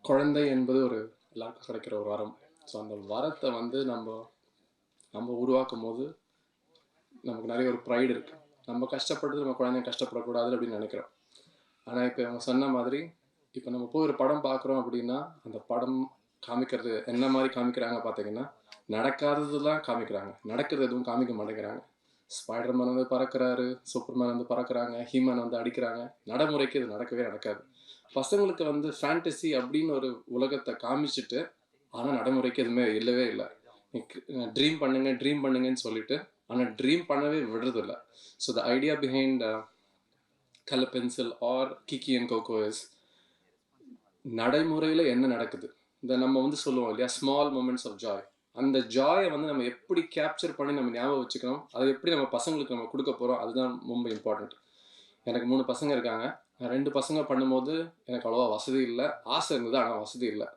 குழந்தை என்பது ஒரு எல்லாருக்கும் கிடைக்கிற ஒரு வரம். ஸோ அந்த வரத்தை வந்து நம்ம நம்ம உருவாக்கும் போது நமக்கு நிறைய ஒரு ப்ரைடு இருக்குது. நம்ம கஷ்டப்படுறது நம்ம குழந்தைங்க கஷ்டப்படக்கூடாது அப்படின்னு நினைக்கிறோம். ஆனால் இப்போ அவங்க சொன்ன மாதிரி இப்போ நம்ம போய் ஒரு படம் பார்க்குறோம் அப்படின்னா அந்த படம் காமிக்கிறது என்ன மாதிரி காமிக்கிறாங்க பார்த்தீங்கன்னா, நடக்காததுலாம் காமிக்கிறாங்க, நடக்கிறது எதுவும் காமிக்க மாட்டேங்கிறாங்க. ஸ்பைடர்மேன் வந்து பறக்கிறாரு, சூப்பர்மேன் வந்து பறக்கிறாங்க, ஹீமேன் வந்து அடிக்கிறாங்க. நடைமுறைக்கு இது நடக்கவே நடக்காது. பசங்களுக்கு வந்து ஃபேண்டசி அப்படின்னு ஒரு உலகத்தை காமிச்சிட்டு, ஆனால் நடைமுறைக்கு எதுவுமே இல்லவே இல்லை. ட்ரீம் பண்ணுங்க ட்ரீம் பண்ணுங்கன்னு சொல்லிட்டு ஆனால் ட்ரீம் பண்ணவே விடுறதில்ல. So the idea behind colour pencil are Kiki and Coco is நடைமுறையில் என்ன நடக்குது. இந்த நம்ம வந்து சொல்லுவோம் இல்லையா, ஸ்மால் மூமெண்ட்ஸ் ஆஃப் ஜாய். அந்த ஜாயை வந்து நம்ம எப்படி கேப்சர் பண்ணி நம்ம ஞாபகம் வச்சுக்கணும், அதை எப்படி நம்ம பசங்களுக்கு நம்ம கொடுக்க போகிறோம், அதுதான் ரொம்ப இம்பார்ட்டண்ட். எனக்கு 3 பசங்க இருக்காங்க. 2 பசங்க பண்ணும்போது எனக்கு அவ்வளோவா வசதி இல்லை, ஆசை இருந்தது ஆனால் வசதி இல்லை.